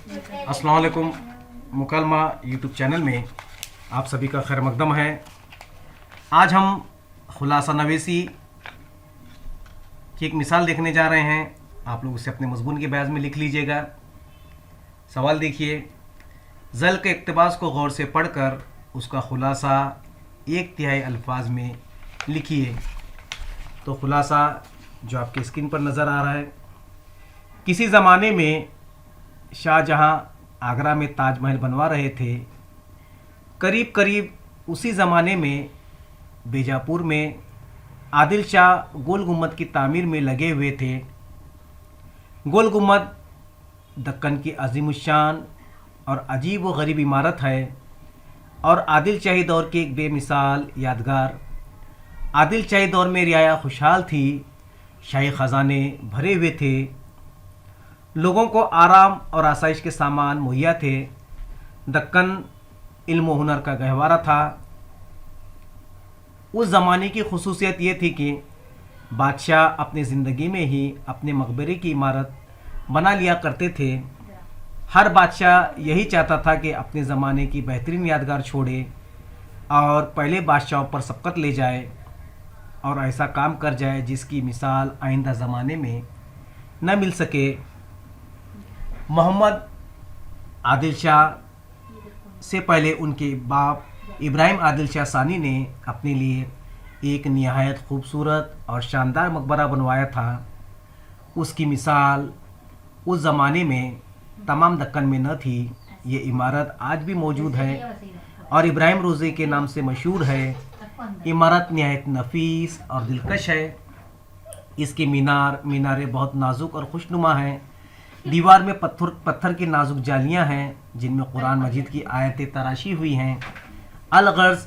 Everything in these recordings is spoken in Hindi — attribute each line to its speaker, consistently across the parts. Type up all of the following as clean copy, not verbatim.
Speaker 1: अस्सलाम वालेकुम। मुकलमा यूट्यूब चैनल में आप सभी का खैर मकदम है। आज हम खुलासा नवेसी की एक मिसाल देखने जा रहे हैं। आप लोग उसे अपने मज़मून के बैज में लिख लीजिएगा। सवाल देखिए, ज़ल के इक़्तिबास को गौर से पढ़कर उसका खुलासा 1/3 अल्फाज में लिखिए। तो खुलासा जो आपके स्क्रीन पर नज़र आ रहा है, किसी ज़माने में शाहजहां आगरा में ताजमहल बनवा रहे थे। करीब करीब उसी ज़माने में बीजापुर में आदिल शाह गोल गुम्बद की तामीर में लगे हुए थे। गोल गुम्बद दक्कन की अज़ीमुश्शान और अजीब व गरीब इमारत है और आदिल शाही दौर की एक बेमिसाल यादगार। आदिल शाही दौर में रियाया खुशहाल थी, शाही ख़जाने भरे हुए थे, लोगों को आराम और आसाइश के सामान मुहैया थे। दक्कन इल्म व हुनर का गहवारा था। उस ज़माने की खुसूसियत ये थी कि बादशाह अपनी ज़िंदगी में ही अपने मकबरे की इमारत बना लिया करते थे। हर बादशाह यही चाहता था कि अपने ज़माने की बेहतरीन यादगार छोड़े और पहले बादशाहों पर सबकत ले जाए और ऐसा काम कर जाए जिसकी मिसाल आइंदा ज़माने में न मिल सके। मोहम्मद आदिल शाह से पहले उनके बाप इब्राहिम आदिल शाह सानी ने अपने लिए एक निहायत खूबसूरत और शानदार मकबरा बनवाया था। उसकी मिसाल उस ज़माने में तमाम दक्कन में न थी। ये इमारत आज भी मौजूद है और इब्राहिम रोज़े के नाम से मशहूर है। इमारत निहायत नफीस और दिलकश है। इसके मीनारें बहुत नाजुक और खुशनुमा हैं। दीवार में पत्थर की नाजुक जालियां हैं जिनमें कुरान मजीद की आयतें तराशी हुई हैं। अलगर्ज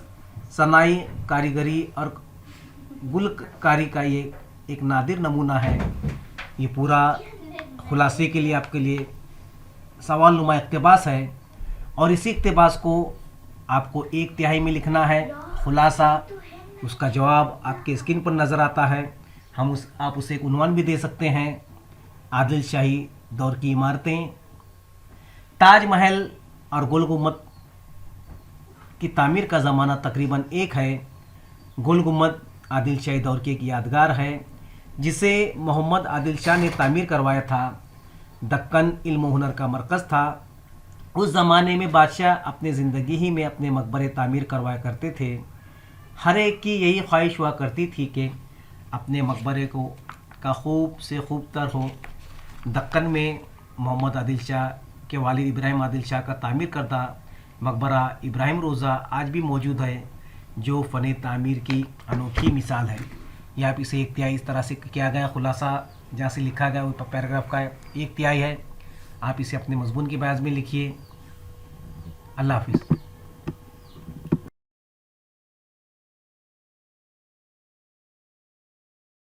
Speaker 1: सनाई कारीगरी और गुलकारी का ये एक नादिर नमूना है। ये पूरा खुलासे के लिए आपके लिए सवाल नुमा इक़्तिबास है और इसी इक़्तिबास को आपको 1/3 में लिखना है। खुलासा उसका जवाब आपके स्क्रीन पर नज़र आता है। आप उसे एक उन्वान भी दे सकते हैं। आदिल शाही दौर की इमारतें, ताजमहल और गोल गुम्बद की तामीर का ज़माना तकरीबन एक है। गोल गुम्बद आदिल शाही दौर की एक यादगार है जिसे मोहम्मद आदिल शाह ने तामीर करवाया था। दक्कन इल्म व हुनर का मरकज़ था। उस ज़माने में बादशाह अपने ज़िंदगी ही में अपने मकबरे तामीर करवाया करते थे। हर एक की यही ख्वाहिश हुआ करती थी कि अपने मकबरे का खूब से खूब तर हो। दक्कन में मोहम्मद आदिल शाह के वालिद इब्राहिम आदिल शाह का तामीर करदा मकबरा इब्राहिम रोज़ा आज भी मौजूद है, जो फ़न तामीर की अनोखी मिसाल है। या आप इसे 1/3 इस तरह से किया गया। खुलासा जहाँ से लिखा गया वो पैराग्राफ का 1/3 है। आप इसे अपने मज़मून के बयान में लिखिए। अल्लाह हाफ़िज़।